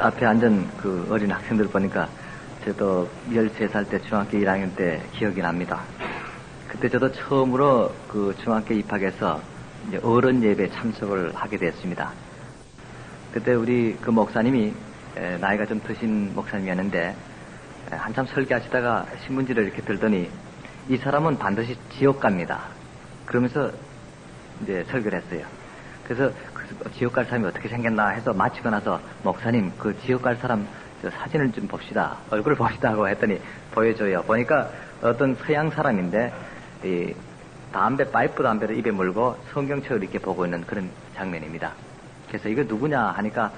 앞에 앉은 그 어린 학생들 보니까 저도 13살 때 중학교 1학년 때 기억이 납니다. 그때 저도 처음으로 그 중학교 입학해서 이제 어른 예배 참석을 하게 됐습니다. 그때 우리 그 목사님이 나이가 좀 드신 목사님이었는데 한참 설교하시다가 신문지를 이렇게 들더니 이 사람은 반드시 지옥 갑니다. 그러면서 이제 설교를 했어요. 그래서 지옥 갈 사람이 어떻게 생겼나 해서 마치고 나서 목사님 그 지옥 갈 사람 사진을 좀 봅시다. 얼굴을 봅시다 하고 했더니 보여줘요. 보니까 어떤 서양 사람인데 이 파이프 담배를 입에 물고 성경책을 이렇게 보고 있는 그런 장면입니다. 그래서 이거 누구냐 하니까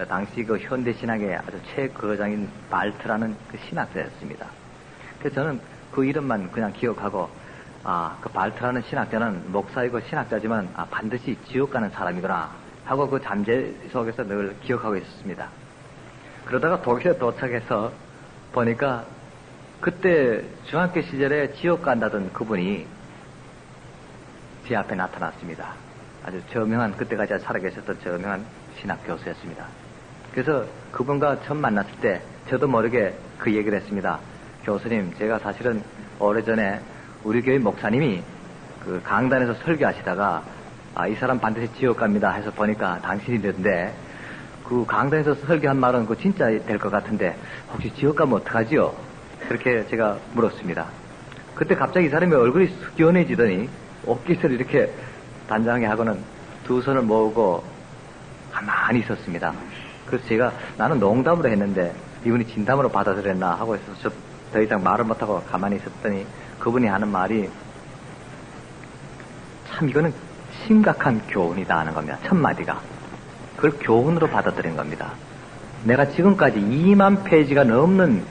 당시 그 현대 신학의 아주 최거장인 발트라는 그 신학자였습니다. 그래서 저는 그 이름만 그냥 기억하고 그 발트라는 신학자는 목사이고 신학자지만 반드시 지옥 가는 사람이구나 하고 그 잠재 속에서 늘 기억하고 있었습니다. 그러다가 독일에 도착해서 보니까 그때 중학교 시절에 지옥 간다던 그분이 제 앞에 나타났습니다. 아주 저명한, 그때까지 살아계셨던 저명한 신학 교수였습니다. 그래서 그분과 처음 만났을 때 저도 모르게 그 얘기를 했습니다. 교수님, 제가 사실은 오래전에 우리 교회 목사님이 그 강단에서 설교하시다가 이 사람 반드시 지옥 갑니다 해서 보니까 당신이던데 그 강단에서 설교한 말은 그 진짜 될 것 같은데 혹시 지옥 가면 어떡하지요? 그렇게 제가 물었습니다. 그때 갑자기 이 사람이 얼굴이 숙연해지더니 옷깃을 이렇게 단장하게 하고는 두 손을 모으고 가만히 있었습니다. 그래서 제가 나는 농담으로 했는데 이분이 진담으로 받아들였나 하고 해서 저 더 이상 말을 못하고 가만히 있었더니 그분이 하는 말이 참 이거는 심각한 교훈이다 하는 겁니다. 첫 마디가. 그걸 교훈으로 받아들인 겁니다. 내가 지금까지 2만 페이지가 넘는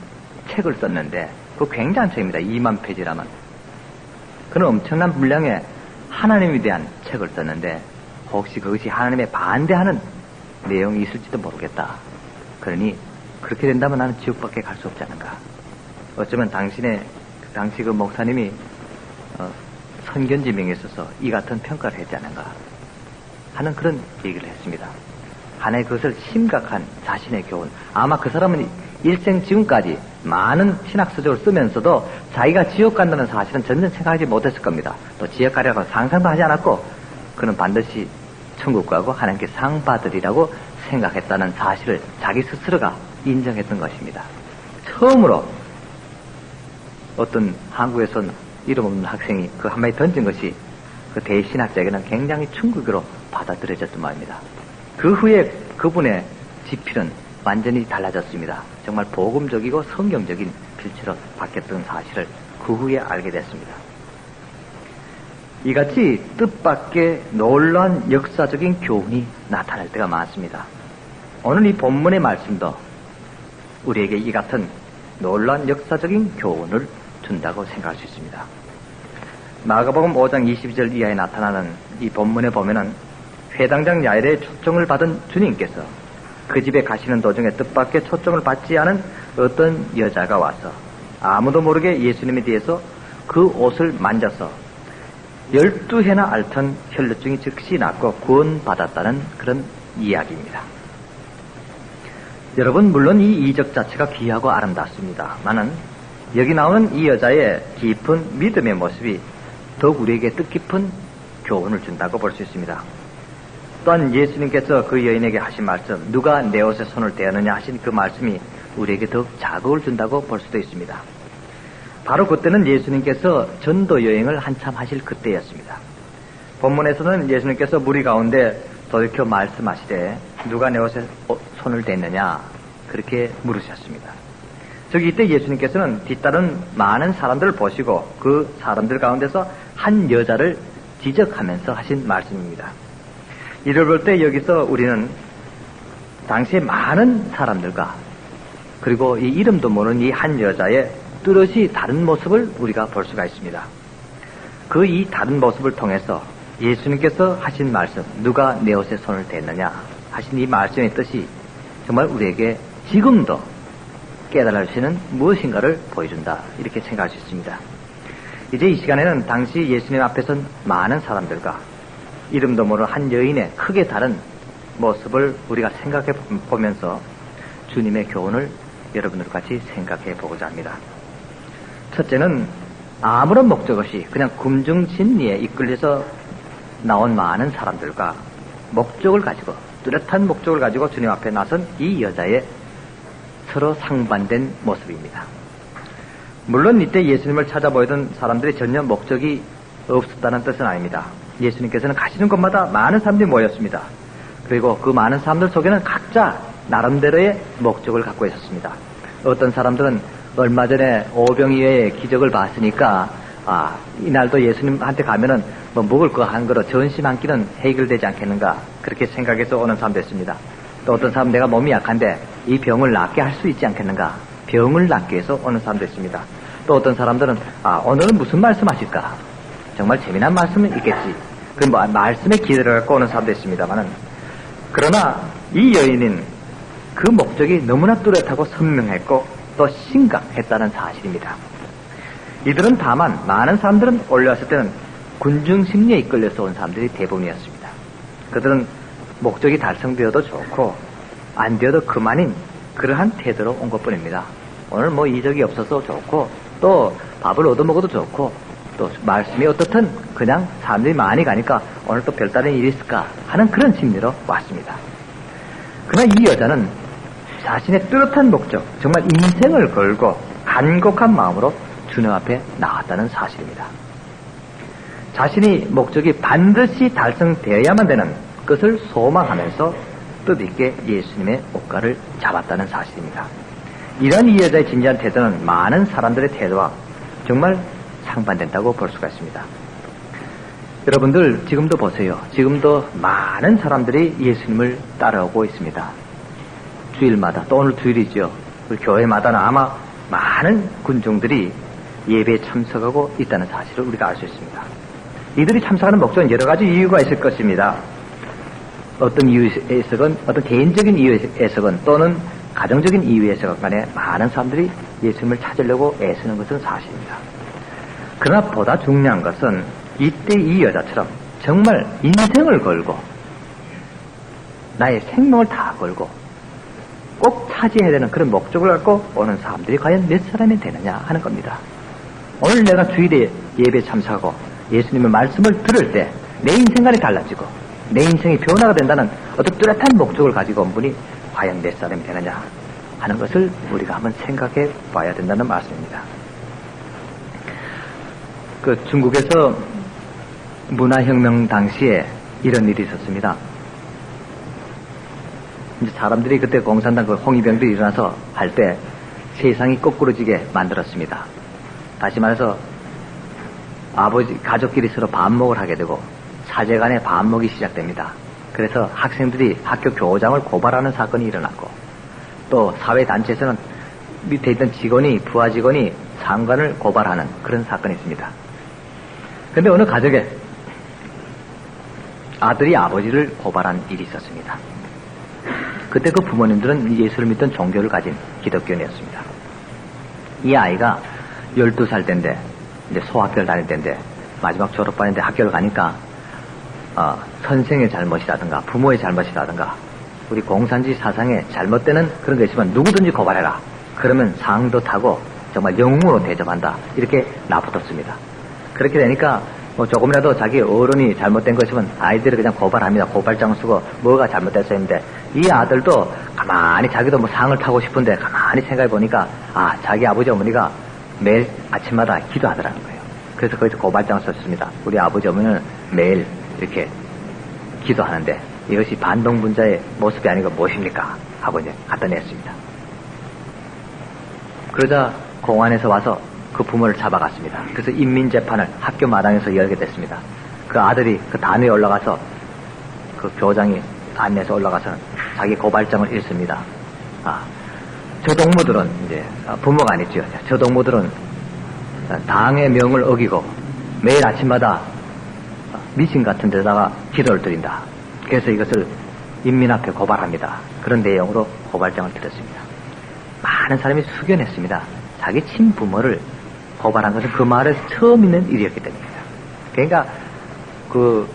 책을 썼는데 그거 굉장한 책입니다. 2만 페이지라면. 그는 엄청난 분량의 하나님에 대한 책을 썼는데 혹시 그것이 하나님에 반대하는 내용이 있을지도 모르겠다. 그러니 그렇게 된다면 나는 지옥밖에 갈 수 없지 않은가. 어쩌면 당시 그 목사님이 선견지명에 있어서 이 같은 평가를 했지 않은가 하는 그런 얘기를 했습니다. 하나의 그것을 심각한 자신의 교훈. 아마 그 사람은 일생 지금까지 많은 신학서적을 쓰면서도 자기가 지옥 간다는 사실은 전혀 생각하지 못했을 겁니다. 또 지옥 가려고 상상도 하지 않았고 그는 반드시 천국 가고 하나님께 상 받으리라고 생각했다는 사실을 자기 스스로가 인정했던 것입니다. 처음으로 어떤 한국에선 이름 없는 학생이 그 한마디 던진 것이 그 대신학자에게는 굉장히 충격으로 받아들여졌던 말입니다. 그 후에 그분의 지필은 완전히 달라졌습니다. 정말 복음적이고 성경적인 필체로 바뀌었던 사실을 그 후에 알게 됐습니다. 이같이 뜻밖의 놀라운 역사적인 교훈이 나타날 때가 많습니다. 오늘 이 본문의 말씀도 우리에게 이 같은 놀라운 역사적인 교훈을 준다고 생각할 수 있습니다. 마가복음 5장 22절 이하에 나타나는 이 본문에 보면은 회당장 야일의 초청을 받은 주님께서 그 집에 가시는 도중에 뜻밖의 초청을 받지 않은 어떤 여자가 와서 아무도 모르게 예수님에 대해서 그 옷을 만져서 12해나 앓던 혈루증이 즉시 낫고 구원받았다는 그런 이야기입니다. 여러분, 물론 이 이적 자체가 귀하고 아름답습니다만은 여기 나오는 이 여자의 깊은 믿음의 모습이 더욱 우리에게 뜻깊은 교훈을 준다고 볼 수 있습니다. 또한 예수님께서 그 여인에게 하신 말씀, 누가 내 옷에 손을 대었느냐 하신 그 말씀이 우리에게 더욱 자극을 준다고 볼 수도 있습니다. 바로 그때는 예수님께서 전도 여행을 한참 하실 그때였습니다. 본문에서는 예수님께서 무리 가운데 돌이켜 말씀하시되 누가 내 옷에 손을 댔느냐 그렇게 물으셨습니다. 저기 이때 예수님께서는 뒤따른 많은 사람들을 보시고 그 사람들 가운데서 한 여자를 지적하면서 하신 말씀입니다. 이를 볼 때 여기서 우리는 당시에 많은 사람들과 그리고 이 이름도 모르는 이 한 여자의 뚜렷이 다른 모습을 우리가 볼 수가 있습니다. 그 이 다른 모습을 통해서 예수님께서 하신 말씀, 누가 내 옷에 손을 댔느냐 하신 이 말씀의 뜻이 정말 우리에게 지금도 깨달을 수 있는 무엇인가를 보여준다, 이렇게 생각할 수 있습니다. 이제 이 시간에는 당시 예수님 앞에 선 많은 사람들과 이름도 모르는 한 여인의 크게 다른 모습을 우리가 생각해 보면서 주님의 교훈을 여러분들과 같이 생각해 보고자 합니다. 첫째는 아무런 목적 없이 그냥 금중심리에 이끌려서 나온 많은 사람들과 목적을 가지고, 뚜렷한 목적을 가지고 주님 앞에 나선 이 여자의 서로 상반된 모습입니다. 물론 이때 예수님을 찾아보이던 사람들이 전혀 목적이 없었다는 뜻은 아닙니다. 예수님께서는 가시는 곳마다 많은 사람들이 모였습니다. 그리고 그 많은 사람들 속에는 각자 나름대로의 목적을 갖고 있었습니다. 어떤 사람들은 얼마 전에 오병이어의 기적을 봤으니까 이날도 예수님한테 가면은 뭐 먹을 거 한 그릇, 전심 한 끼는 해결되지 않겠는가, 그렇게 생각해서 오는 사람도 있습니다. 또 어떤 사람은 내가 몸이 약한데 이 병을 낫게 할 수 있지 않겠는가, 병을 낫게 해서 오는 사람도 있습니다. 또 어떤 사람들은 오늘은 무슨 말씀하실까, 정말 재미난 말씀은 있겠지, 그 말씀에 기대를 갖고 오는 사람도 있습니다만은, 그러나 이 여인은 그 목적이 너무나 뚜렷하고 선명했고 또 심각했다는 사실입니다. 이들은 다만, 많은 사람들은 올라왔을 때는 군중심리에 이끌려서 온 사람들이 대부분이었습니다. 그들은 목적이 달성되어도 좋고 안 되어도 그만인 그러한 태도로 온 것뿐입니다. 오늘 뭐 이적이 없어서 좋고, 또 밥을 얻어먹어도 좋고, 또 말씀이 어떻든 그냥 사람들이 많이 가니까 오늘 또 별다른 일이 있을까 하는 그런 심리로 왔습니다. 그러나 이 여자는 자신의 뚜렷한 목적, 정말 인생을 걸고 간곡한 마음으로 주님 앞에 나왔다는 사실입니다. 자신이 목적이 반드시 달성되어야만 되는 것을 소망하면서 뜻있게 예수님의 옷가를 잡았다는 사실입니다. 이런 이 여자의 진지한 태도는 많은 사람들의 태도와 정말 상반된다고 볼 수가 있습니다. 여러분들 지금도 보세요. 지금도 많은 사람들이 예수님을 따라오고 있습니다. 주일마다, 또 오늘 주일이죠. 교회마다는 아마 많은 군중들이 예배에 참석하고 있다는 사실을 우리가 알 수 있습니다. 이들이 참석하는 목적은 여러 가지 이유가 있을 것입니다. 어떤 이유에서건, 어떤 개인적인 이유에서건, 또는 가정적인 이유에서건 간에 많은 사람들이 예수님을 찾으려고 애쓰는 것은 사실입니다. 그러나 보다 중요한 것은 이때 이 여자처럼 정말 인생을 걸고 나의 생명을 다 걸고 꼭 차지해야 되는 그런 목적을 갖고 오는 사람들이 과연 몇 사람이 되느냐 하는 겁니다. 오늘 내가 주일에 예배에 참석하고 예수님의 말씀을 들을 때 내 인생관이 달라지고 내 인생이 변화가 된다는 어떤 뚜렷한 목적을 가지고 온 분이 과연 몇 사람이 되느냐 하는 것을 우리가 한번 생각해 봐야 된다는 말씀입니다. 그 중국에서 문화혁명 당시에 이런 일이 있었습니다. 이제 사람들이 그때 공산당 그 홍위병들이 일어나서 할 때 세상이 거꾸로지게 만들었습니다. 다시 말해서 가족끼리 서로 반목을 하게 되고 사제간에 반목이 시작됩니다. 그래서 학생들이 학교 교장을 고발하는 사건이 일어났고, 또 사회단체에서는 밑에 있던 부하 직원이 상관을 고발하는 그런 사건이 있습니다. 그런데 어느 가족에 아들이 아버지를 고발한 일이 있었습니다. 그때 그 부모님들은 예수를 믿던 종교를 가진 기독교인이었습니다. 이 아이가 12살 때인데, 이제 소학교를 다닐 때인데, 마지막 졸업반인데 학교를 가니까 선생의 잘못이라든가 부모의 잘못이라든가 우리 공산주의 사상에 잘못되는 그런 게 있으면 누구든지 고발해라. 그러면 상도 타고 정말 영웅으로 대접한다. 이렇게 나붙었습니다. 그렇게 되니까 뭐 조금이라도 자기 어른이 잘못된 것이면 아이들이 그냥 고발합니다. 고발장을 쓰고 뭐가 잘못됐어 했는데, 이 아들도 가만히 자기도 뭐 상을 타고 싶은데 가만히 생각해 보니까 자기 아버지 어머니가 매일 아침마다 기도하더라는 거예요. 그래서 거기서 고발장을 썼습니다. 우리 아버지 어머니는 매일 이렇게 기도하는데 이것이 반동분자의 모습이 아니고 무엇입니까? 하고 이제 갖다 냈습니다. 그러자 공안에서 와서 그 부모를 잡아갔습니다. 그래서 인민재판을 학교 마당에서 열게 됐습니다. 그 아들이 그 단위에 올라가서 그 교장이 안내서 올라가서 자기 고발장을 읽습니다. 저 동무들은 이제 부모가 아니죠. 저 동무들은 당의 명을 어기고 매일 아침마다 미신 같은 데다가 기도를 드린다. 그래서 이것을 인민 앞에 고발합니다. 그런 내용으로 고발장을 드렸습니다. 많은 사람이 숙연했습니다. 자기 친부모를 고발한 것은 그 마을에서 처음 있는 일이었기 때문입니다. 그러니까 그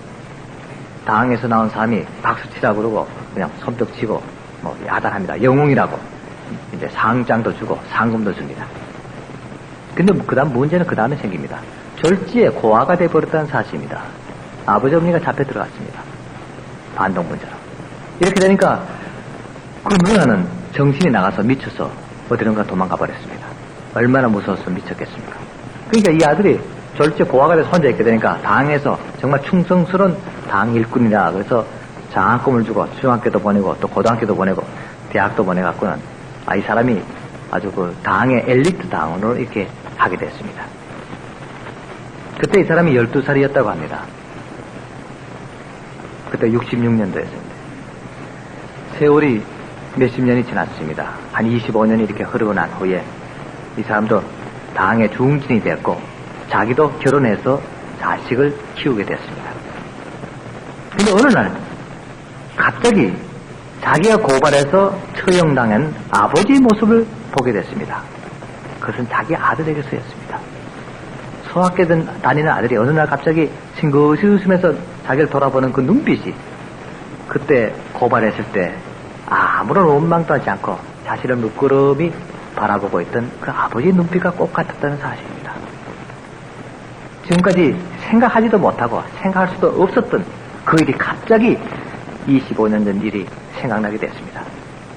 당에서 나온 사람이 박수치라고 그러고 그냥 손뼉치고 뭐 야단합니다. 영웅이라고. 이제 상장도 주고 상금도 줍니다. 근데 그 다음 문제는 그 다음에 생깁니다. 졸지에 고아가 돼버렸다는 사실입니다. 아버지 어머니가 잡혀 들어갔습니다. 반동 문제로. 이렇게 되니까 그 누나는 정신이 나가서 미쳐서 어디론가 도망가 버렸습니다. 얼마나 무서워서 미쳤겠습니까? 그러니까 이 아들이 졸지에 고아가 돼서 혼자 있게 되니까 당에서 정말 충성스러운 당 일꾼이라 그래서 장학금을 주고 중학교도 보내고 또 고등학교도 보내고 대학도 보내갖고는 이 사람이 아주 그 당의 엘리트 당원으로 이렇게 하게 됐습니다. 그때 이 사람이 12살이었다고 합니다. 그때 66년도였습니다. 세월이 몇십 년이 지났습니다. 한 25년이 이렇게 흐르고 난 후에 이 사람도 당의 중진이 되었고 자기도 결혼해서 자식을 키우게 됐습니다. 근데 어느 날 갑자기 자기가 고발해서 처형당한 아버지의 모습을 보게 됐습니다. 그것은 자기 아들에게서였습니다. 소학교 다니는 아들이 어느 날 갑자기 싱긋이 웃으면서 자기를 돌아보는 그 눈빛이 그때 고발했을 때 아무런 원망도 하지 않고 자신을 물끄러미 바라보고 있던 그 아버지의 눈빛과 꼭 같았다는 사실입니다. 지금까지 생각하지도 못하고 생각할 수도 없었던 그 일이 갑자기 25년 전 일이 생각나게 됐습니다.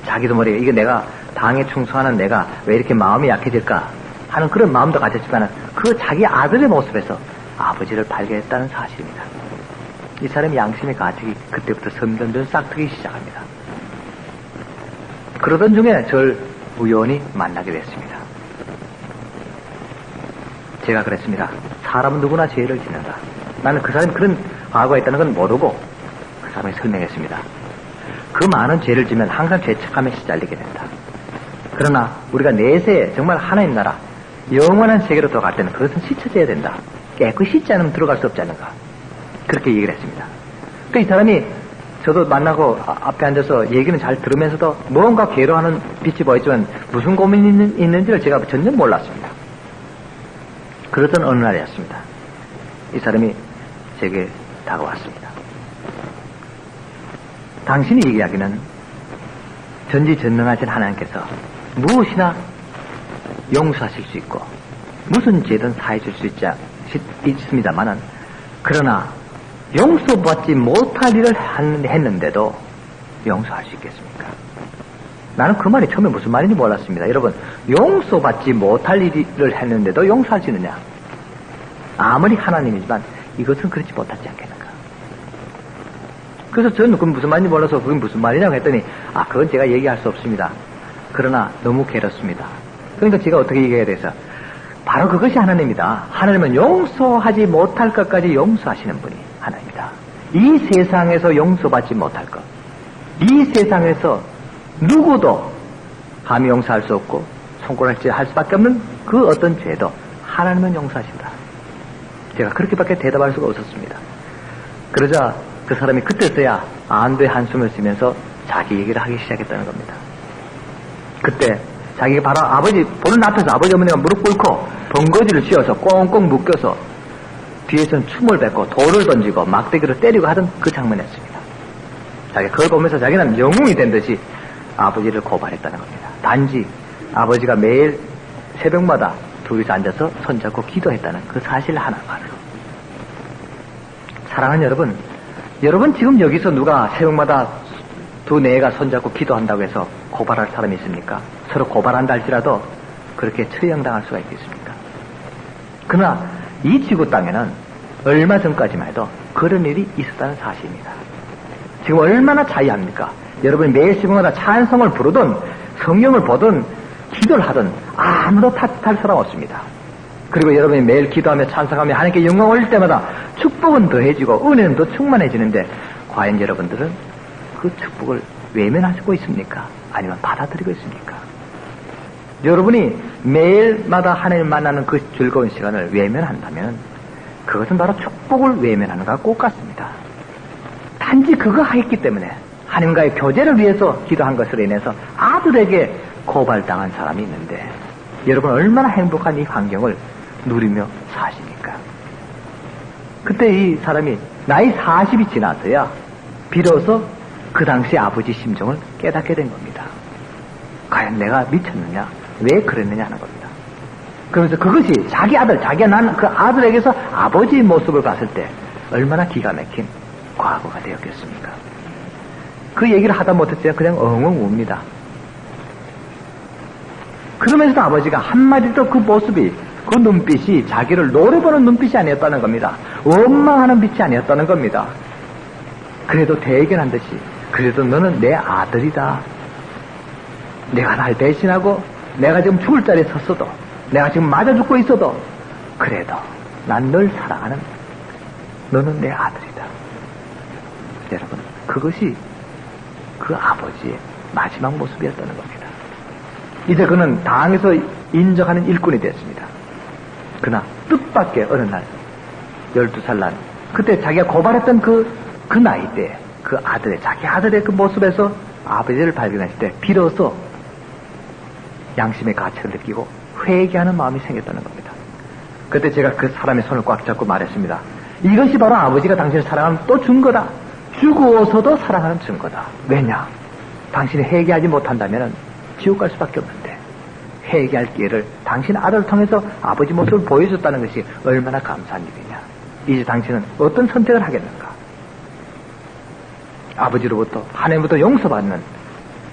자기도 모르게 이게 내가 당에 충성하는 내가 왜 이렇게 마음이 약해질까 하는 그런 마음도 가졌지만 그 자기 아들의 모습에서 아버지를 발견했다는 사실입니다. 이 사람의 양심의 가책이 그때부터 점점 싹트기 시작합니다. 그러던 중에 저를 우연히 만나게 됐습니다. 제가 그랬습니다. 사람은 누구나 죄를 짓는다. 나는 그 사람이 그런 과거가 있다는 건 모르고 그 사람이 설명했습니다. 그 많은 죄를 지면 항상 죄책감에 시달리게 된다. 그러나 우리가 내세에 정말 하나님 나라 영원한 세계로 들어갈 때는 그것은 씻어져야 된다. 깨끗이 씻지 않으면 들어갈 수 없지 않는가. 그렇게 얘기를 했습니다. 그 이 사람이 저도 만나고 앞에 앉아서 얘기는 잘 들으면서도 뭔가 괴로워하는 빛이 보였지만 무슨 고민이 있는지를 제가 전혀 몰랐습니다. 그러던 어느 날이었습니다. 이 사람이 제게 다가왔습니다. 당신이 얘기하기는 전지전능하신 하나님께서 무엇이나 용서하실 수 있고 무슨 죄든 사해 줄 수 있습니다만은 그러나 용서받지 못할 일을 했는데도 용서할 수 있겠습니까? 나는 그 말이 처음에 무슨 말인지 몰랐습니다. 여러분, 용서받지 못할 일을 했는데도 용서할 수 있느냐? 아무리 하나님이지만 이것은 그렇지 못하지 않겠는가? 그래서 저는 그건 무슨 말인지 몰라서 그게 무슨 말이냐고 했더니 그건 제가 얘기할 수 없습니다. 그러나 너무 괴롭습니다. 그러니까 제가 어떻게 얘기해야 돼서 바로 그것이 하나님이다. 하나님은 용서하지 못할 것까지 용서하시는 분이 하나님이다. 이 세상에서 용서받지 못할 것, 이 세상에서 누구도 감히 용서할 수 없고 손가락질 할 수밖에 없는 그 어떤 죄도 하나님은 용서하신다. 제가 그렇게밖에 대답할 수가 없었습니다. 그러자 그 사람이 그때서야 안도의 한숨을 쉬면서 자기 얘기를 하기 시작했다는 겁니다. 그때 자기가 바로 아버지 보는 앞에서 아버지 어머니가 무릎 꿇고 번거지를 씌워서 꽁꽁 묶여서 뒤에서는 춤을 뱉고 돌을 던지고 막대기를 때리고 하던 그 장면이었습니다. 자기가 그걸 보면서 자기는 영웅이 된 듯이 아버지를 고발했다는 겁니다. 단지 아버지가 매일 새벽마다 둘이서 앉아서 손잡고 기도했다는 그 사실 하나만으로. 사랑하는 여러분, 여러분 지금 여기서 누가 새벽마다 두 내가 손잡고 기도한다고 해서 고발할 사람이 있습니까? 서로 고발한다 할지라도 그렇게 처형당할 수가 있겠습니까? 그러나 이 지구 땅에는 얼마 전까지만 해도 그런 일이 있었다는 사실입니다. 지금 얼마나 차이합니까? 여러분이 매일 새벽마다 찬송을 부르든 성경을 보든 기도를 하든 아무도 탓할 사람 없습니다. 그리고 여러분이 매일 기도하며 찬송하며 하나님께 영광 올릴 때마다 축복은 더해지고 은혜는 더 충만해지는데 과연 여러분들은 그 축복을 외면하고 있습니까? 아니면 받아들이고 있습니까? 여러분이 매일마다 하나님 만나는 그 즐거운 시간을 외면한다면 그것은 바로 축복을 외면하는 것과 꼭 같습니다. 단지 그거 했기 때문에 하나님과의 교제를 위해서 기도한 것으로 인해서 아들에게 고발당한 사람이 있는데 여러분 얼마나 행복한 이 환경을 누리며 사십니까? 그때 이 사람이 나이 40이 지나서야 비로소 그 당시 아버지 심정을 깨닫게 된 겁니다. 과연 과연 내가 미쳤느냐? 왜 그랬느냐 하는 겁니다. 그러면서 그것이 자기 아들, 자기가 난 그 아들에게서 아버지의 모습을 봤을 때 얼마나 기가 막힌 과거가 되었겠습니까? 그 얘기를 하다 못했어요. 그냥 엉엉 웁니다. 그러면서도 아버지가 한마디도 그 모습이, 그 눈빛이 자기를 노려보는 눈빛이 아니었다는 겁니다. 원망하는 빛이 아니었다는 겁니다. 그래도 대견한 듯이, 그래도 너는 내 아들이다. 내가 날 대신하고 내가 지금 죽을 자리에 섰어도, 내가 지금 맞아 죽고 있어도 그래도 난 널 사랑하는, 너는 내 아들이다. 여러분, 그것이 그 아버지의 마지막 모습이었다는 겁니다. 이제 그는 당에서 인정하는 일꾼이 됐습니다. 그러나 뜻밖의 어느 날 12살 날, 그때 자기가 고발했던 그 나이 때 그 아들의, 자기 아들의 그 모습에서 아버지를 발견했을 때 비로소 양심의 가책을 느끼고 회개하는 마음이 생겼다는 겁니다. 그때 제가 그 사람의 손을 꽉 잡고 말했습니다. 이것이 바로 아버지가 당신을 사랑하는 또 증거다. 죽어서도 사랑하는 증거다. 왜냐? 당신이 회개하지 못한다면 지옥 갈 수밖에 없는데, 회개할 기회를 당신 아들을 통해서 아버지 모습을 보여줬다는 것이 얼마나 감사한 일이냐. 이제 당신은 어떤 선택을 하겠는가? 아버지로부터, 하나님부터 용서받는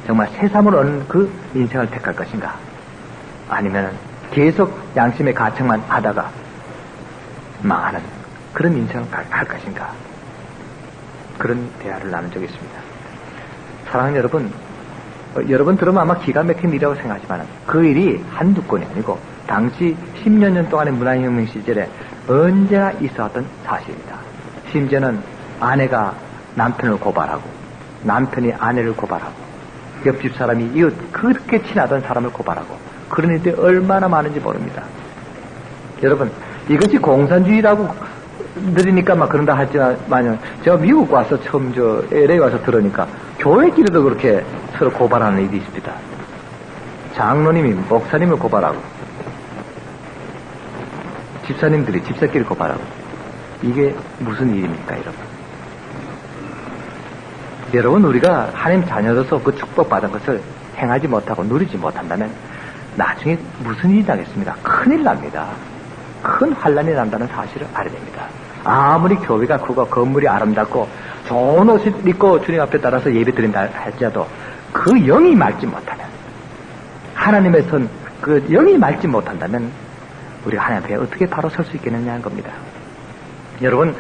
정말 새삼을 얻는 그 인생을 택할 것인가? 아니면 계속 양심의 가책만 하다가 망하는 그런 인생을 할 것인가? 그런 대화를 나눈 적이 있습니다. 사랑하는 여러분, 여러분 들으면 아마 기가 막힌 일이라고 생각하지만 그 일이 한두 건이 아니고 당시 10여 년 동안의 문화혁명 시절에 언제나 있어왔던 사실입니다. 심지어는 아내가 남편을 고발하고, 남편이 아내를 고발하고, 옆집 사람이 이웃 그렇게 친하던 사람을 고발하고, 그런 일들이 얼마나 많은지 모릅니다. 여러분, 이것이 공산주의라고 들으니까 막 그런다 하지만, 제가 미국 와서 처음 LA 와서 들으니까 교회끼리도 그렇게 서로 고발하는 일이 있습니다. 장로님이 목사님을 고발하고, 집사님들이 집사끼리 고발하고, 이게 무슨 일입니까, 여러분? 여러분, 우리가 하나님 자녀로서 그 축복받은 것을 행하지 못하고 누리지 못한다면 나중에 무슨 일이 나겠습니다? 큰일 납니다. 큰 환란이 난다는 사실을 알아야 됩니다. 아무리 교회가 크고 건물이 아름답고 좋은 옷을 입고 주님 앞에 따라서 예배 드린다 할지라도 그 영이 맑지 못하면, 하나님의 손, 그 영이 맑지 못한다면 우리가 하나님 앞에 어떻게 바로 설 수 있겠느냐 하는 겁니다. 여러분,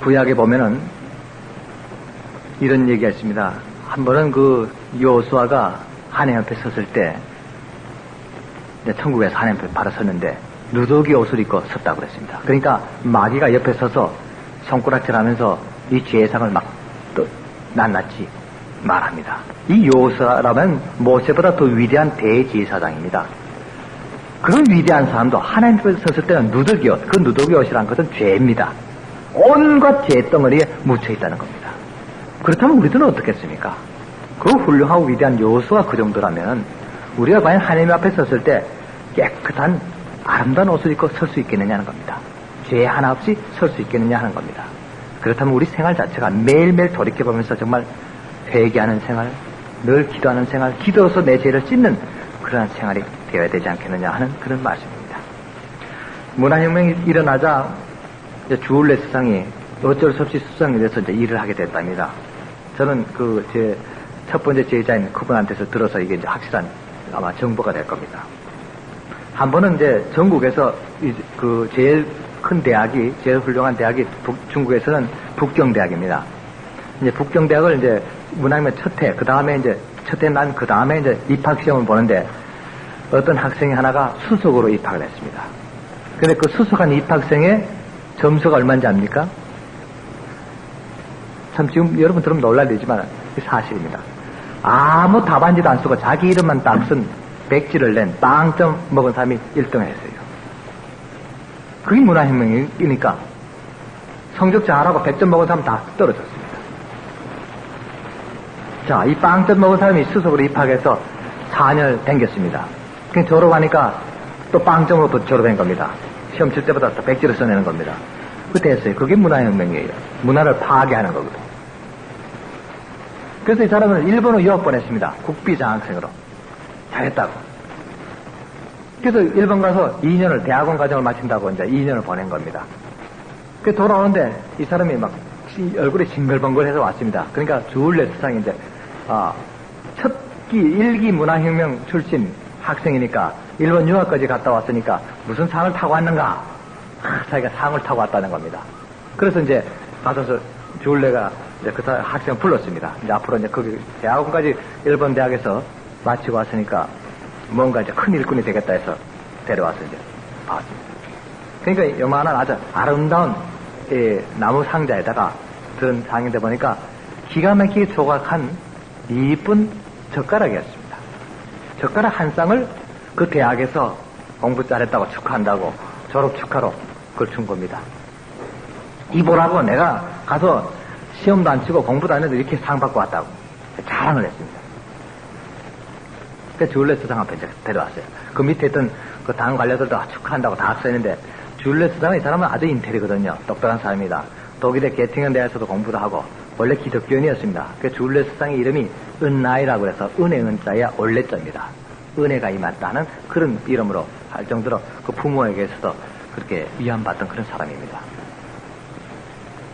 구약에 보면은 이런 얘기가 있습니다. 한 번은 여호수아가 하나님 앞에 섰을 때, 천국에서 하나님 앞에 바로 섰는데 누더기 옷을 입고 섰다고 그랬습니다. 그러니까 마귀가 옆에 서서 손가락질 하면서 이 죄상을 막 또 낱낱이 말합니다. 이 여호수아라면 모세보다 더 위대한 대제사장입니다. 그런 위대한 사람도 하나님 앞에 섰을 때는 누더기 옷, 그 누더기 옷이라는 것은 죄입니다. 온갖 죄덩어리에 묻혀 있다는 겁니다. 그렇다면 우리들은 어떻겠습니까? 그 훌륭하고 위대한 여호수아 그 정도라면 우리가 과연 하나님 앞에 섰을 때 깨끗한 아름다운 옷을 입고 설 수 있겠느냐는 겁니다. 죄 하나 없이 설 수 있겠느냐 하는 겁니다. 그렇다면 우리 생활 자체가 매일매일 돌이켜보면서 정말 회개하는 생활, 늘 기도하는 생활, 기도로서 내 죄를 씻는 그러한 생활이 되어야 되지 않겠느냐 하는 그런 말씀입니다. 문화혁명이 일어나자 주울레 수상이 어쩔 수 없이 수상이 돼서 이제 일을 하게 됐답니다. 저는 제 첫 번째 제자인 그분한테서 들어서 이게 이제 확실한 아마 정보가 될 겁니다. 한 번은 이제 전국에서 제일 큰 대학이, 제일 훌륭한 대학이 중국에서는 북경대학입니다. 이제 북경대학을 이제 문학의 첫 해, 그 다음에 이제 첫 해 난 그 다음에 이제 입학시험을 보는데 어떤 학생이 하나가 수석으로 입학을 했습니다. 근데 그 수석한 입학생의 점수가 얼마인지 압니까? 참 지금 여러분 들으면 놀랄 일이지만 사실입니다. 아무 답안지도 안 쓰고 자기 이름만 딱 쓴 백지를 낸 빵점 먹은 사람이 1등을 했어요. 그게 문화혁명이니까 성적 잘하고 100점 먹은 사람 다 떨어졌습니다. 자, 이 빵점 먹은 사람이 수석으로 입학해서 4년을 댕겼습니다. 그냥 졸업하니까 또 빵점으로 또 졸업한 겁니다. 시험 칠 때보다 또 백지를 써내는 겁니다. 그때 했어요. 그게 문화혁명이에요. 문화를 파괴하는 거거든요. 그래서 이 사람은 일본으로 유학 보냈습니다. 국비 장학생으로. 잘했다고. 그래서 일본 가서 2년을, 대학원 과정을 마친다고 이제 2년을 보낸 겁니다. 그 돌아오는데 이 사람이 막 얼굴이 싱글벙글해서 왔습니다. 그러니까 주울레 스상이 이제, 첫 일기 문화혁명 출신 학생이니까 일본 유학까지 갔다 왔으니까 무슨 상을 타고 왔는가? 자기가 상을 타고 왔다는 겁니다. 그래서 이제 가서 주울레가 이제 그 학생을 불렀습니다. 이제 앞으로 이제 거기 대학원까지 일본 대학에서 마치고 왔으니까 뭔가 이제 큰 일꾼이 되겠다 해서 데려와서 이제 봤습니다. 그러니까 요만한 아주 아름다운 나무 상자에다가 든 상인데 보니까 기가 막히게 조각한 이쁜 젓가락이었습니다. 젓가락 한 쌍을 그 대학에서 공부 잘했다고 축하한다고 졸업 축하로 그걸 준 겁니다. 이보라고 내가 가서 시험도 안 치고 공부도 안 해도 이렇게 상 받고 왔다고 자랑을 했습니다. 그래서 주울레 스상 앞에 이제 데려왔어요. 그 밑에 있던 그 당 관료들도 축하한다고 다 써있는데 주울레 스상은 이 사람은 아주 인텔이거든요. 똑똑한 사람이다. 독일의 게팅은 대학에서도 공부도 하고 원래 기독교인이었습니다. 그 주울레 스상의 이름이 은나이라고 해서 은혜 은자야 올레자입니다. 은혜가 임했다는 그런 이름으로 할 정도로 그 부모에게서도 그렇게 위안받던 그런 사람입니다.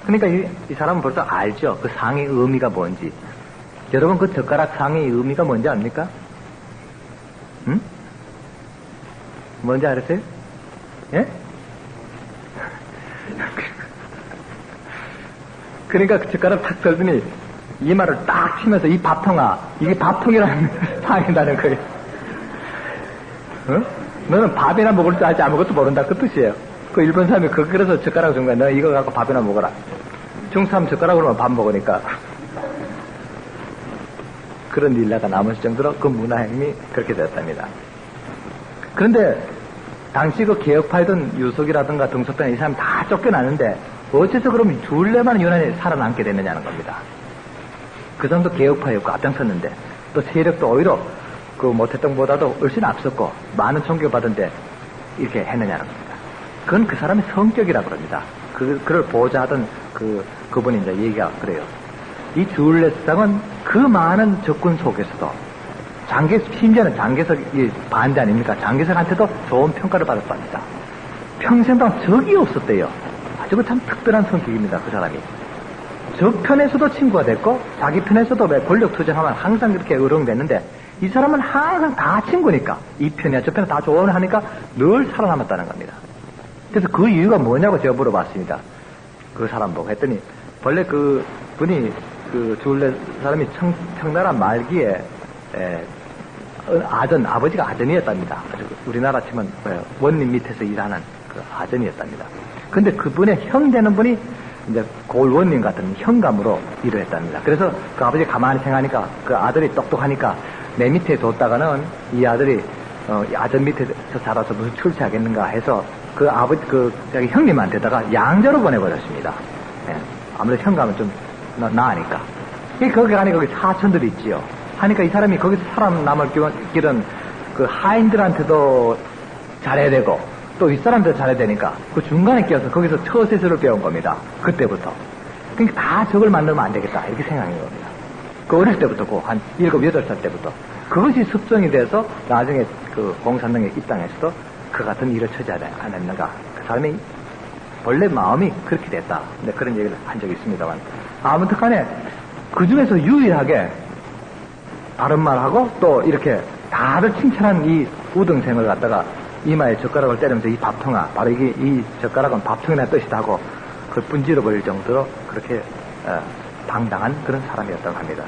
그러니까 이 사람은 벌써 알죠. 그 상의 의미가 뭔지. 여러분 그 젓가락 상의 의미가 뭔지 압니까? 응? 뭔지 알았어요? 예? 그러니까 그 젓가락 탁 들더니 이마를 딱 치면서 이 밥통아, 이게 밥통이라는 상이라는 거예요. 어? 너는 밥이나 먹을 줄 알지 아무것도 모른다 그 뜻이에요. 그 일본 사람이 그래서 젓가락을 준 거야. 너 이거 갖고 밥이나 먹어라. 중국 사람 젓가락으로만 밥 먹으니까 그런 일화가 남을 정도로 그 문화행위 그렇게 되었답니다. 그런데 당시 그 개혁파이던 유석이라든가 등소편 이 사람 다 쫓겨나는데 어째서 그럼 주울레만 유난히 살아남게 되느냐는 겁니다. 그 사람도 개혁파였고 앞장섰는데 또 세력도 오히려 그 못했던 것보다도 훨씬 앞섰고 많은 존경받은데 이렇게 했느냐는 겁니다. 그건 그 사람의 성격이라 그럽니다. 그를 보좌하던 그분이 이제 얘기가 그래요. 이 주울레 스상은 그 많은 적군 속에서도 심지어는 장개석이 반대 아닙니까? 장개석한테도 좋은 평가를 받았답니다. 평생 동안 적이 없었대요. 아주 참 특별한 성격입니다. 그 사람이. 적 편에서도 친구가 됐고 자기 편에서도 왜 권력 투쟁하면 항상 그렇게 의론됐는데 이 사람은 항상 다 친구니까 이 편이야 저 편이야 다 조언하니까 늘 살아남았다는 겁니다. 그래서 그 이유가 뭐냐고 제가 물어봤습니다. 그 사람 보고 했더니 원래 그 분이 그 주울레 사람이 청나라 말기에 아버지가 아전이었답니다. 우리나라 치면 원님 밑에서 일하는 그 아전이었답니다. 근데 그분의 형 되는 분이 이제 골원님 같은 현감으로 일을 했답니다. 그래서 그 아버지 가만히 생각하니까 그 아들이 똑똑하니까 내 밑에 뒀다가는 이 아들이 아전 밑에서 자라서 무슨 출세하겠는가 해서 그 아버지 자기 형님한테다가 양자로 보내버렸습니다. 예. 아무래도 현감은 좀 나으니까. 거기 가니까 거기 사촌들이 있지요. 하니까 이 사람이 거기서 살아남을 길은 그 하인들한테도 잘해야 되고 또 윗사람들 잘해야 되니까 그 중간에 끼어서 거기서 처세술을 배운 겁니다. 그때부터. 그러니까 다 적을 만들면 안 되겠다 이렇게 생각한 겁니다. 그 어릴 때부터 한 7, 8살 때부터 그것이 습성이 돼서 나중에 그 공산당에 입당해서도 그 같은 일을 처지하지 않았는가. 그 사람이 원래 마음이 그렇게 됐다. 근데 그런 얘기를 한 적이 있습니다만 아무튼 간에 그 중에서 유일하게 바른 말하고 또 이렇게 다들 칭찬한 이 우등생을 갖다가 이마에 젓가락을 때리면서 이 밥통아, 바로 이게 이 젓가락은 밥통이라는 뜻이다 하고 그걸 분지러 버릴 정도로 그렇게 당당한 그런 사람이었다고 합니다.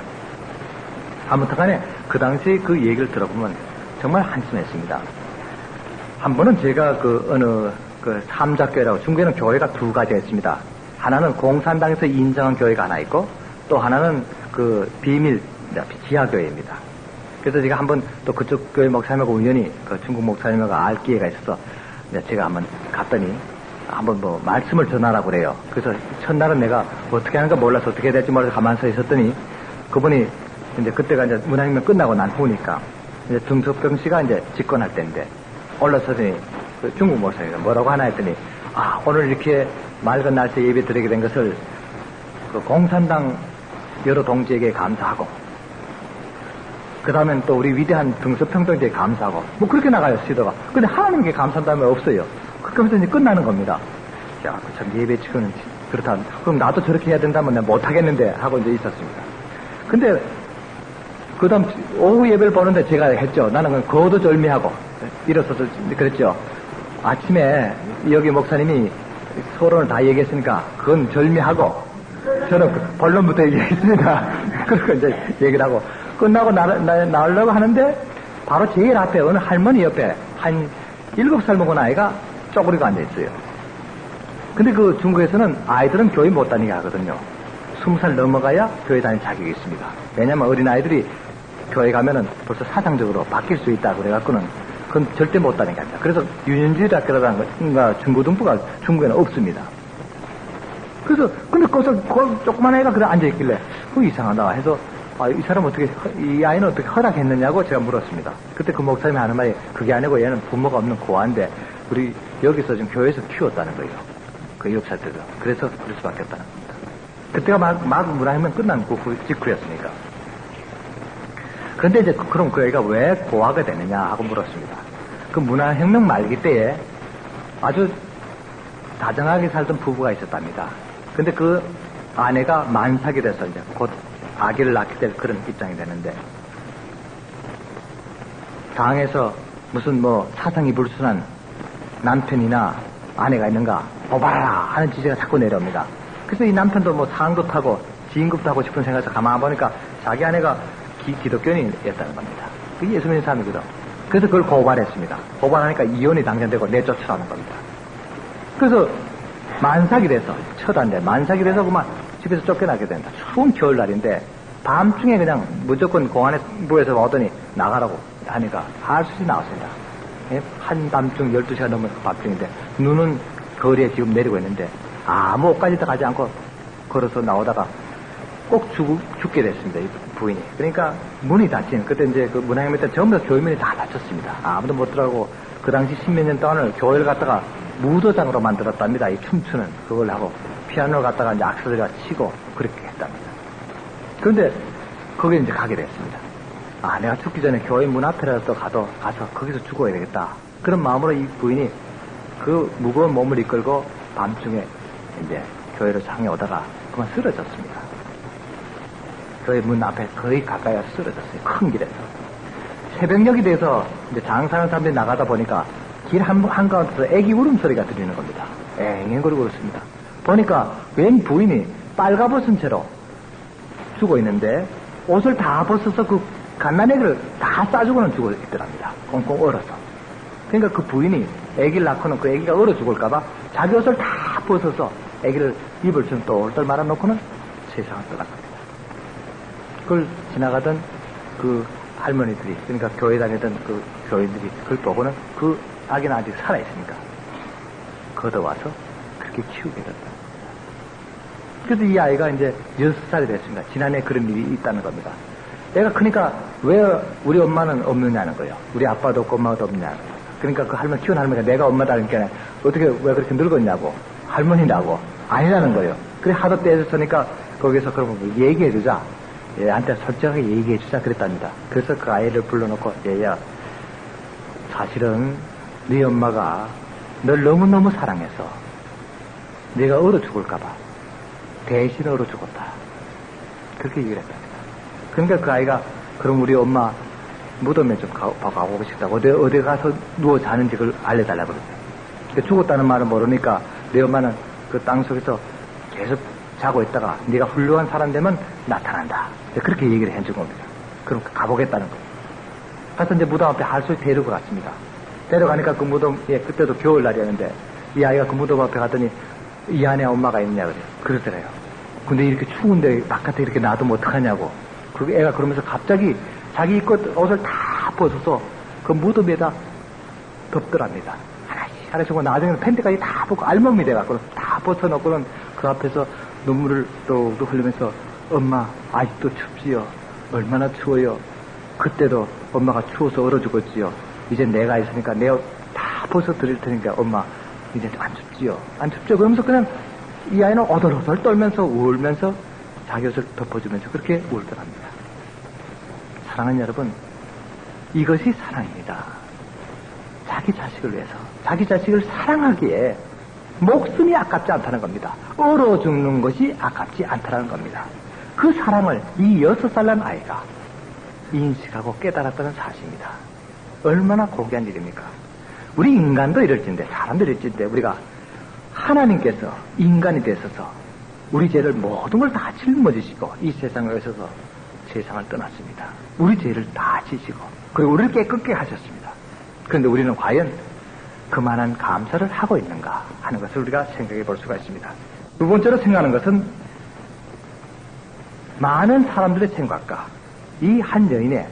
아무튼 간에 그 당시 그 얘기를 들어보면 정말 한심했습니다. 한 번은 제가 어느 삼자교회라고 중국에는 교회가 2가지가 있습니다. 하나는 공산당에서 인정한 교회가 하나 있고 또 하나는 비밀 지하교회입니다. 그래서 제가 한번 또 그쪽 교회 목사님하고 우연히 중국 목사님하고 알 기회가 있어서 제가 한번 갔더니 한번 말씀을 전하라고 그래요. 그래서 첫날은 내가 어떻게 하는가 몰라서 어떻게 해야 될지 몰라서 가만히 서 있었더니 그분이 이제 그때가 이제 문화혁명 끝나고 난 후니까 이제 등석병 씨가 이제 집권할 때인데 올라서더니 중국 목사님이 뭐라고 하나 했더니 오늘 이렇게 맑은 날씨에 예배 드리게 된 것을 공산당 여러 동지에게 감사하고, 그 다음엔 또 우리 위대한 등서평등제에 감사하고, 뭐 그렇게 나가요, 시도가. 근데 하나님께 감사한 다음에 없어요. 그러면서 이제 끝나는 겁니다. 야, 참 예배 치고는 그렇다. 그럼 나도 저렇게 해야 된다면 내가 못하겠는데 하고 이제 있었습니다. 근데 그 다음 오후 예배를 보는데 제가 했죠. 나는 그냥 거두절미하고 일어서서 그랬죠. 아침에 여기 목사님이 서론을 다 얘기했으니까 그건 절미하고 저는 본론부터 얘기했습니다. 그리고 이제 얘기를 하고 끝나고 나오려고 하는데 바로 제일 앞에 어느 할머니 옆에 한 7살 먹은 아이가 쪼그리고 앉아있어요. 근데 그 중국에서는 아이들은 교회 못 다니게 하거든요. 20살 넘어가야 교회 다닐 자격이 있습니다. 왜냐면 어린아이들이 교회 가면은 벌써 사상적으로 바뀔 수 있다 그래갖고는 그건 절대 못 다니게 합니다. 그래서 유년지대학교라든가 중고등부가 중국에는 없습니다. 그래서 근데 거기서 조그만 애가 그래 앉아있길래 이상하다 해서 이 사람 이 아이는 어떻게 허락했느냐고 제가 물었습니다. 그때 그 목사님이 하는 말이 그게 아니고 얘는 부모가 없는 고아인데 우리 여기서 지금 교회에서 키웠다는 거예요. 그 7살 때도. 그래서 그럴 수밖에 없다는 겁니다. 그때가 막 문화혁명 끝난 직후였으니까. 그런데 이제 그럼 그 애가 왜 고아가 되느냐 하고 물었습니다. 그 문화혁명 말기 때에 아주 다정하게 살던 부부가 있었답니다. 근데 그 아내가 만삭이 돼서 이제 곧 아기를 낳게 될 그런 입장이 되는데 당에서 무슨 뭐 사상이 불순한 남편이나 아내가 있는가 뽑아라 하는 지시가 자꾸 내려옵니다. 그래서 이 남편도 뭐 상도 타고 진급도 하고 싶은 생각에서 가만히 보니까 자기 아내가 기독교인이었다는 겁니다. 그게 예수 믿는 사람이거든. 그래서 그걸 고발했습니다. 고발하니까 이혼이 당선되고 내쫓으라는 겁니다. 그래서 만삭이 돼서 처단돼 만삭이 돼서 그만 집에서 쫓겨나게 된다. 추운 겨울날인데 밤중에 그냥 무조건 공안부에서 오더니 나가라고 하니까 할 수 없이 나왔습니다. 한밤중 12시가 넘은 밤중인데 눈은 거리에 지금 내리고 있는데 아무 옷까지도 가지 않고 걸어서 나오다가 꼭 죽게 됐습니다. 이 부인이. 그러니까 문이 닫힌 그때 이제 그 문화혁명 때 전부 다 교회문이 다 닫혔습니다. 아무도 못 들어가고 그 당시 10몇 년 동안을 교회를 갖다가 무도장으로 만들었답니다. 이 춤추는 그걸 하고 피아노를 갖다가 이제 악사들이 치고 그렇게 했답니다. 그런데 거기에 이제 가게 됐습니다. 내가 죽기 전에 교회 문 앞에라도 가서 거기서 죽어야 되겠다. 그런 마음으로 이 부인이 그 무거운 몸을 이끌고 밤중에 이제 교회를 향해 오다가 그만 쓰러졌습니다. 교회 문 앞에 거의 가까이 와서 쓰러졌어요. 큰 길에서. 새벽녘이 돼서 이제 장사하는 사람들이 나가다 보니까 길 한가운데서 애기 울음소리가 들리는 겁니다. 앵앵거리고 그렇습니다. 보니까 웬 부인이 빨가벗은 채로 죽어 있는데 옷을 다 벗어서 그 갓난애기를 다 싸주고는 죽어 있더랍니다. 꽁꽁 얼어서. 그러니까 그 부인이 애기를 낳고는 그 애기가 얼어 죽을까봐 자기 옷을 다 벗어서 애기를 입을 좀 똘똘 말아놓고는 세상을 떠난 겁니다. 그걸 지나가던 그 할머니들이, 그러니까 교회 다니던 그 교인들이 그걸 보고는 그 아기는 아직 살아있으니까 걷어와서 그렇게 키우게 됐다. 그래서 이 아이가 이제 6살이 됐습니다. 지난해 그런 일이 있다는 겁니다. 애가 크니까 왜 우리 엄마는 없느냐는 거예요. 우리 아빠도 없고 엄마도 없느냐는 거예요. 그러니까 그 할머니, 키운 할머니가 내가 엄마다니까 어떻게 왜 그렇게 늙었냐고, 할머니라고 아니라는 거예요. 그래 하도 떼줬으니까 거기서 그러면 얘기해주자. 얘한테 솔직하게 얘기해주자 그랬답니다. 그래서 그 아이를 불러놓고 얘야, 사실은 네 엄마가 널 너무너무 사랑해서 네가 얼어 죽을까봐 대신 얼어 죽었다. 그렇게 얘기를 했답니다. 그러니까 그 아이가 그럼 우리 엄마 무덤에 좀 가보고 싶다고 어디 가서 누워 자는지 그걸 알려달라고 그랬어요. 죽었다는 말은 모르니까 내 엄마는 그 땅속에서 계속 자고 있다가 네가 훌륭한 사람 되면 나타난다. 그렇게 얘기를 해준 겁니다. 그럼 가보겠다는 거예요. 가서 이제 무덤 앞에 할수 데리고 갔습니다. 데려가니까 그 무덤에 그때도 겨울날이었는데 이 아이가 그 무덤 앞에 갔더니 이 안에 엄마가 있냐 그래요. 그러더래요. 근데 이렇게 추운데 바깥에 이렇게 놔두면 어떡하냐고. 그 애가 그러면서 갑자기 자기 옷을 다 벗어서 그 무덤에다 덮더랍니다. 하나씩 하고 나중에는 팬티까지 다 벗고 알몸이 돼갖고 다 벗어놓고는 그 앞에서 눈물을 뚝뚝 흘리면서 엄마 아직도 춥지요. 얼마나 추워요. 그때도 엄마가 추워서 얼어 죽었지요. 이제 내가 있으니까 내 옷 다 벗어 드릴 테니까 엄마 이제 안 춥지요. 안 춥죠. 그러면서 그냥 이 아이는 오돌오돌 떨면서 울면서 자기 옷을 덮어주면서 그렇게 울더랍니다. 사랑하는 여러분, 이것이 사랑입니다. 자기 자식을 위해서, 자기 자식을 사랑하기에 목숨이 아깝지 않다는 겁니다. 얼어 죽는 것이 아깝지 않다는 겁니다. 그 사랑을 이 6살 난 아이가 인식하고 깨달았다는 사실입니다. 얼마나 고귀한 일입니까? 우리 인간도 이럴진데, 사람도 이럴진데, 우리가 하나님께서 인간이 되셔서 우리 죄를 모든 걸 다 짊어지시고 이 세상에 오셔서 세상을 떠났습니다. 우리 죄를 다 지시고 그리고 우리를 깨끗게 하셨습니다. 그런데 우리는 과연 그만한 감사를 하고 있는가 하는 것을 우리가 생각해 볼 수가 있습니다. 두 번째로 생각하는 것은 많은 사람들의 생각과 이 한 여인의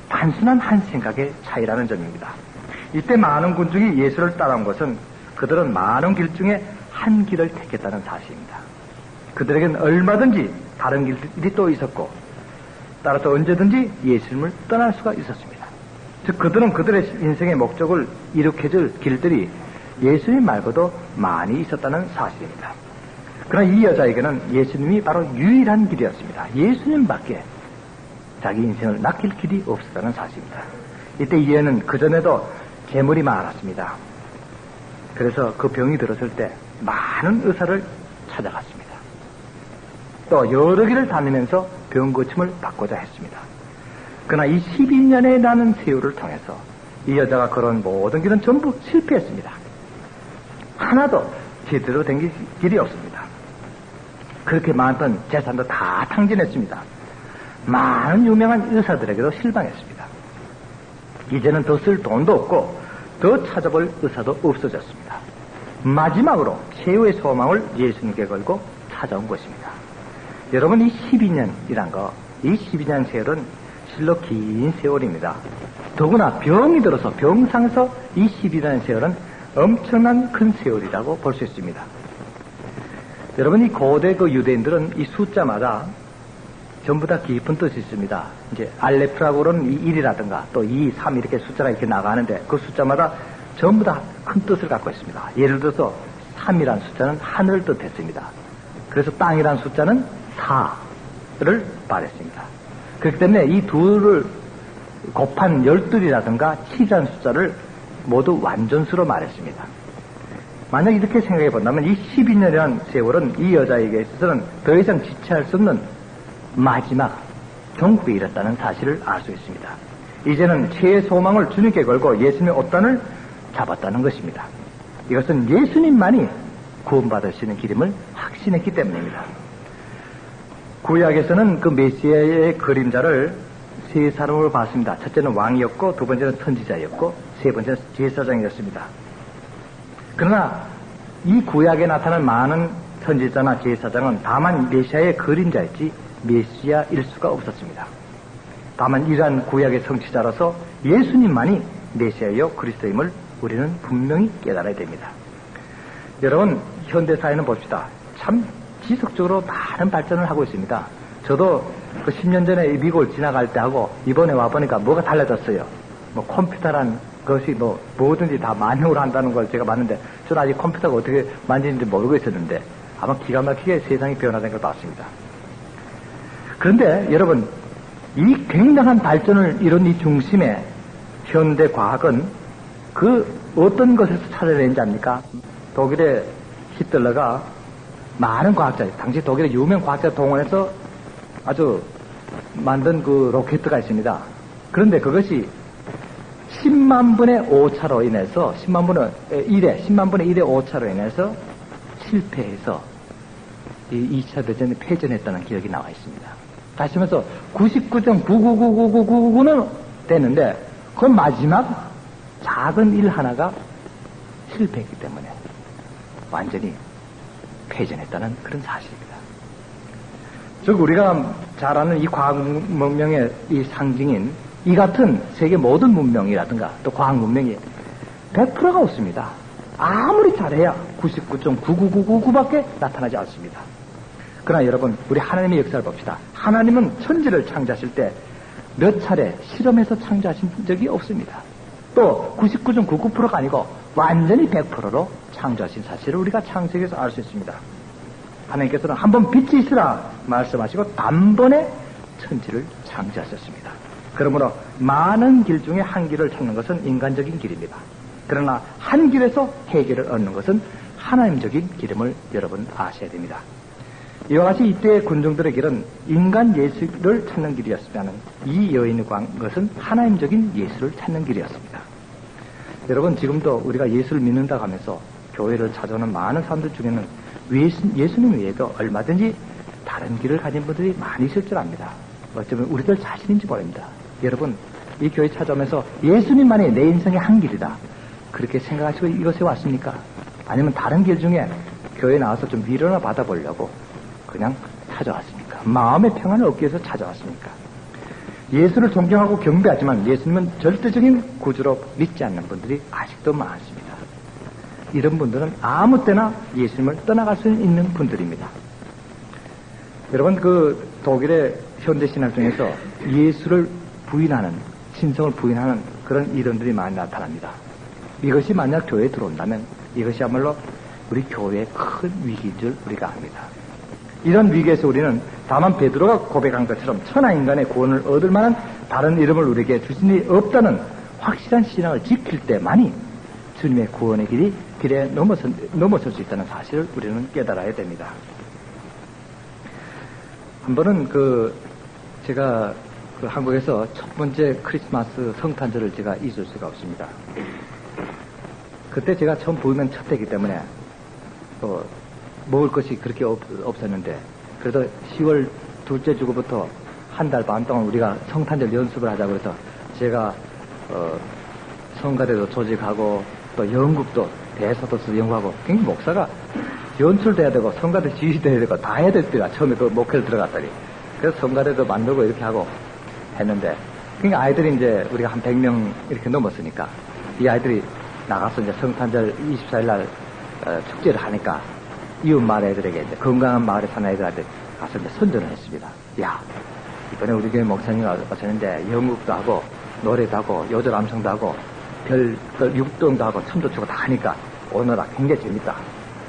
단순한 한 생각의 차이라는 점입니다. 이때 많은 군중이 예수를 따라온 것은 그들은 많은 길 중에 한 길을 택했다는 사실입니다. 그들에겐 얼마든지 다른 길들이 또 있었고 따라서 언제든지 예수님을 떠날 수가 있었습니다. 즉 그들은 그들의 인생의 목적을 이룩해줄 길들이 예수님 말고도 많이 있었다는 사실입니다. 그러나 이 여자에게는 예수님이 바로 유일한 길이었습니다. 예수님밖에 자기 인생을 맡길 길이 없었다는 사실입니다. 이때 이 여인은 그전에도 재물이 많았습니다. 그래서 그 병이 들었을 때 많은 의사를 찾아갔습니다. 또 여러 길을 다니면서 병 고침을 받고자 했습니다. 그러나 이 12년에 나는 세월을 통해서 이 여자가 걸어온 모든 길은 전부 실패했습니다. 하나도 제대로 된 길이 없습니다. 그렇게 많던 재산도 다 탕진했습니다. 많은 유명한 의사들에게도 실망했습니다. 이제는 더 쓸 돈도 없고 더 찾아볼 의사도 없어졌습니다. 마지막으로 최후의 소망을 예수님께 걸고 찾아온 것입니다. 여러분, 이 12년이란 거, 이 12년 세월은 실로 긴 세월입니다. 더구나 병이 들어서 병상에서 이 12년 세월은 엄청난 큰 세월이라고 볼 수 있습니다. 여러분, 이 고대 그 유대인들은 이 숫자마다 전부 다 깊은 뜻이 있습니다. 이제 알레프라고는 이 1이라든가 또 2, 3 이렇게 숫자가 이렇게 나가는데 그 숫자마다 전부 다 큰 뜻을 갖고 있습니다. 예를 들어서 3이라는 숫자는 하늘을 뜻했습니다. 그래서 땅이라는 숫자는 4를 말했습니다. 그렇기 때문에 이 둘을 곱한 12이라든가 7이라는 숫자를 모두 완전수로 말했습니다. 만약 이렇게 생각해 본다면 이 12년이라는 세월은 이 여자에게 있어서는 더 이상 지체할 수 없는 마지막 종국에 이르렀다는 사실을 알 수 있습니다. 이제는 최의 소망을 주님께 걸고 예수님의 옷단을 잡았다는 것입니다. 이것은 예수님만이 구원받으시는 길임을 확신했기 때문입니다. 구약에서는 그 메시아의 그림자를 세 사람으로 봤습니다. 첫째는 왕이었고 두 번째는 선지자였고 세 번째는 제사장이었습니다. 그러나 이 구약에 나타난 많은 선지자나 제사장은 다만 메시아의 그림자였지 메시아일 수가 없었습니다. 다만 이러한 구약의 성취자로서 예수님만이 메시아요 그리스도임을 우리는 분명히 깨달아야 됩니다. 여러분, 현대사회는 봅시다. 참 지속적으로 많은 발전을 하고 있습니다. 저도 그 10년 전에 미국을 지나갈 때 하고 이번에 와보니까 뭐가 달라졌어요. 뭐 컴퓨터란 것이 뭐 뭐든지 다 만용을 한다는 걸 제가 봤는데 저는 아직 컴퓨터가 어떻게 만지는지 모르고 있었는데 아마 기가 막히게 세상이 변화된 걸 봤습니다. 그런데 여러분, 이 굉장한 발전을 이룬 이 중심에 현대 과학은 그 어떤 것에서 찾아낸지 압니까? 독일의 히틀러가 많은 과학자, 당시 독일의 유명 과학자 동원해서 아주 만든 그 로켓가 있습니다. 그런데 그것이 10만 분의 5차로 인해서 10만 분의 1의 오차로 인해서 실패해서 이 2차 대전에 패전했다는 기억이 나와 있습니다. 다시 말해서 99.9999999는 됐는데 그 마지막 작은 일 하나가 실패했기 때문에 완전히 패전했다는 그런 사실입니다. 즉 우리가 잘 아는 이 과학 문명의 이 상징인 이 같은 세계 모든 문명이라든가 또 과학 문명이 100%가 없습니다. 아무리 잘해야 99.99999밖에 나타나지 않습니다. 그러나 여러분, 우리 하나님의 역사를 봅시다. 하나님은 천지를 창조하실 때 몇 차례 실험해서 창조하신 적이 없습니다. 또 99.99%가 아니고 완전히 100%로 창조하신 사실을 우리가 창세기에서 알 수 있습니다. 하나님께서는 한번 빛이 있으라 말씀하시고 단번에 천지를 창조하셨습니다. 그러므로 많은 길 중에 한 길을 찾는 것은 인간적인 길입니다. 그러나 한 길에서 해결을 얻는 것은 하나님적인 길임을 여러분 아셔야 됩니다. 이와 같이 이때의 군중들의 길은 인간 예수를 찾는 길이었으면 이 여인의 것은 하나님적인 예수를 찾는 길이었습니다. 여러분 지금도 우리가 예수를 믿는다고 하면서 교회를 찾아오는 많은 사람들 중에는 예수님 외에도 얼마든지 다른 길을 가진 분들이 많이 있을 줄 압니다. 어쩌면 우리들 자신인지 모릅니다. 여러분 이 교회 찾아오면서 예수님만이 내 인생의 한 길이다 그렇게 생각하시고 이곳에 왔습니까? 아니면 다른 길 중에 교회에 나와서 좀 위로나 받아보려고 그냥 찾아왔습니까? 마음의 평안을 얻기 위해서 찾아왔습니까? 예수를 존경하고 경배하지만 예수님은 절대적인 구주로 믿지 않는 분들이 아직도 많습니다. 이런 분들은 아무 때나 예수님을 떠나갈 수 있는 분들입니다. 여러분 그 독일의 현대신학 중에서 예수를 부인하는 신성을 부인하는 그런 이론들이 많이 나타납니다. 이것이 만약 교회에 들어온다면 이것이야말로 우리 교회의 큰 위기인 줄 우리가 압니다. 이런 위기에서 우리는 다만 베드로가 고백한 것처럼 천하 인간의 구원을 얻을 만한 다른 이름을 우리에게 주신 일이 없다는 확실한 신앙을 지킬 때만이 주님의 구원의 길에 넘어설 수 있다는 사실을 우리는 깨달아야 됩니다. 한 번은 제가 한국에서 첫 번째 크리스마스 성탄절을 제가 잊을 수가 없습니다. 그때 제가 처음 부임한 첫 해이기 때문에 먹을 것이 그렇게 없었는데 그래도 10월 둘째 주고부터 한 달 반 동안 우리가 성탄절 연습을 하자고 해서 제가 성가대도 조직하고 또 연극도 대사도 써서 연구하고 굉장히 목사가 연출돼야 되고 성가대 지휘돼야 되고 다 해야 될 때가 처음에 그 목회를 들어갔더니 그래서 성가대도 만들고 이렇게 하고 했는데 그러니까 아이들이 이제 우리가 한 100명 이렇게 넘었으니까 이 아이들이 나가서 이제 성탄절 24일 날 축제를 하니까 이웃 마을 애들에게 이제 건강한 마을에 사는 애들한테 가서 이제 선전을 했습니다. 야, 이번에 우리 교회 목사님이 오셨는데 연극도 하고 노래도 하고 요절 암송도 하고 별도 육동도 하고 춤도 추고 다 하니까 오늘아 굉장히 재밌다.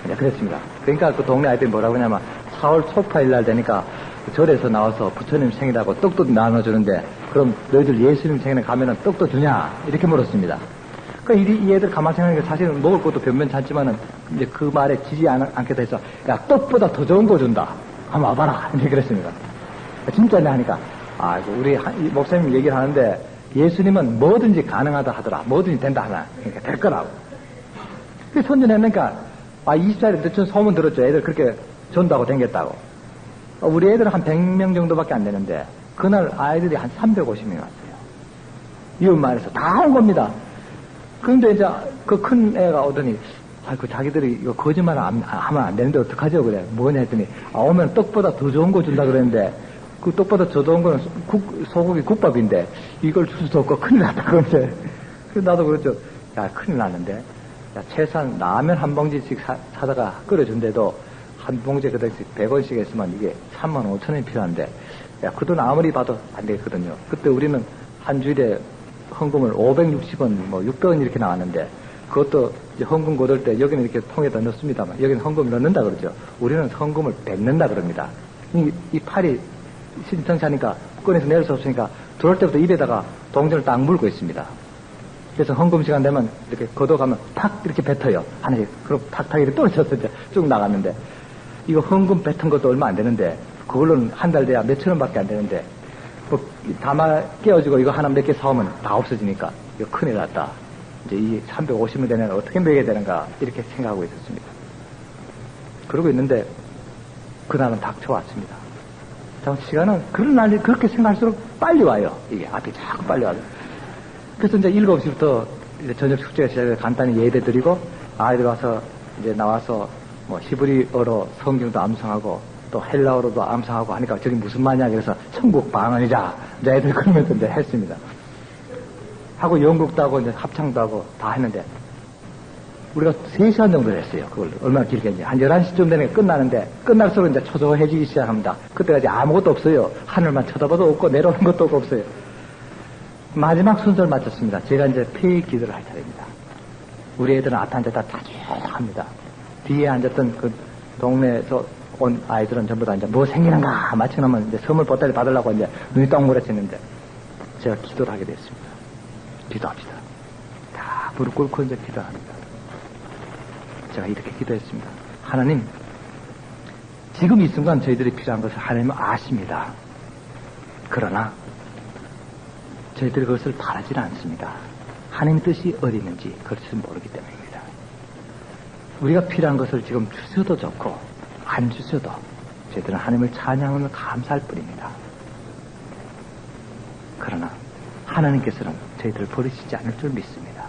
그냥 그랬습니다. 그러니까 그 동네 아이들이 뭐라고 하냐면 4월 초파일 날 되니까 절에서 나와서 부처님 생일하고 떡도 나눠주는데 그럼 너희들 예수님 생일에 가면은 떡도 주냐? 이렇게 물었습니다. 그러니까 이 애들 가만히 생각하니까 사실은 먹을 것도 변변찮지만은 이제 그 말에 지지 않게 해서 야 떡보다 더 좋은 거 준다. 한번 와봐라. 이렇게 그랬습니다. 진짜네 하니까 우리 목사님 얘기를 하는데 예수님은 뭐든지 가능하다 하더라. 뭐든지 된다 하나. 그러니까 될 거라고. 그 선전했으니까 24일에 늦춘 소문 들었죠. 애들 그렇게 전도하고 댕겼다고. 우리 애들은 한 100명 정도밖에 안 되는데 그날 아이들이 한 350명이 왔어요. 이웃마을에서 다 온 겁니다. 그런데 이제 그 큰 애가 오더니 자기들이 이거 거짓말 하면 안 되는데 어떡하죠? 그래. 뭐냐 했더니 오면 떡보다 더 좋은 거 준다 그랬는데 그 떡보다 더 좋은 거는 소고기 국밥인데 이걸 줄 수도 없고 큰일 났다 그런데 그래서 나도 그렇죠. 야 큰일 났는데 야, 최소한 라면 한 봉지씩 사다가 끓여준데도 한 봉지에 그 당시 100원씩 했으면 이게 35,000원이 필요한데 야 그 돈 아무리 봐도 안 되거든요. 그때 우리는 한 주일에 헌금을 560원, 600원 이렇게 나왔는데 그것도 이제 헌금 거둘 때 여기는 이렇게 통에다 넣습니다만 여기는 헌금을 넣는다 그러죠. 우리는 헌금을 뱉는다 그럽니다. 이 팔이 심상치 않으니까 꺼내서 내릴 수 없으니까 들어올 때부터 입에다가 동전을 딱 물고 있습니다. 그래서 헌금 시간 되면 이렇게 걷어가면 탁 이렇게 뱉어요. 하나씩. 그럼 탁탁 이렇게 떨어져서 이제 쭉 나갔는데 이거 헌금 뱉은 것도 얼마 안 되는데 그걸로는 한 달 돼야 몇천 원밖에 안 되는데 다마 깨어지고 이거 하나 몇 개 사오면 다 없어지니까 이거 큰일 났다. 이제 이 350원 되면 어떻게 먹여야 되는가 이렇게 생각하고 있었습니다. 그러고 있는데 그날은 닥쳐왔습니다. 시간은 그런 날이 그렇게 생각할수록 빨리 와요. 이게 앞이 자꾸 빨리 와요. 그래서 이제 7시부터 이제 저녁 숙제가 시작해서 간단히 예배 드리고 아이들 와서 이제 나와서 히브리어로 성경도 암송하고 또 헬라어로도 암송하고 하니까 저기 무슨 말이냐 그래서 천국 방언이자 이제 애들 그러면서 이제 했습니다. 하고 연극도 하고 이제 합창도 하고 다 했는데 우리가 3시간 정도 했어요. 그걸 얼마나 길게 했는지. 한 11시쯤 되니까 끝나는데 끝날수록 이제 초조해지기 시작합니다. 그때까지 아무것도 없어요. 하늘만 쳐다봐도 없고 내려오는 것도 없어요. 마지막 순서를 마쳤습니다. 제가 이제 폐의 기도를 할 차례입니다. 우리 애들은 앞에 앉았다 다 조용합니다. 뒤에 앉았던 그 동네에서 온 아이들은 전부 다 이제 뭐 생기는가 마치나면 이제 선물 보따리 받으려고 이제 눈이 동그랗졌는데 제가 기도를 하게 됐습니다. 기도합시다. 다 무릎 꿇고 이제 기도합니다. 제가 이렇게 기도했습니다. 하나님, 지금 이 순간 저희들이 필요한 것을 하나님은 아십니다. 그러나 저희들이 그것을 바라지는 않습니다. 하나님의 뜻이 어디 있는지 그것을 모르기 때문입니다. 우리가 필요한 것을 지금 주셔도 좋고 안 주셔도 저희들은 하나님을 찬양하며 감사할 뿐입니다. 그러나 하나님께서는 저희들을 버리시지 않을 줄 믿습니다.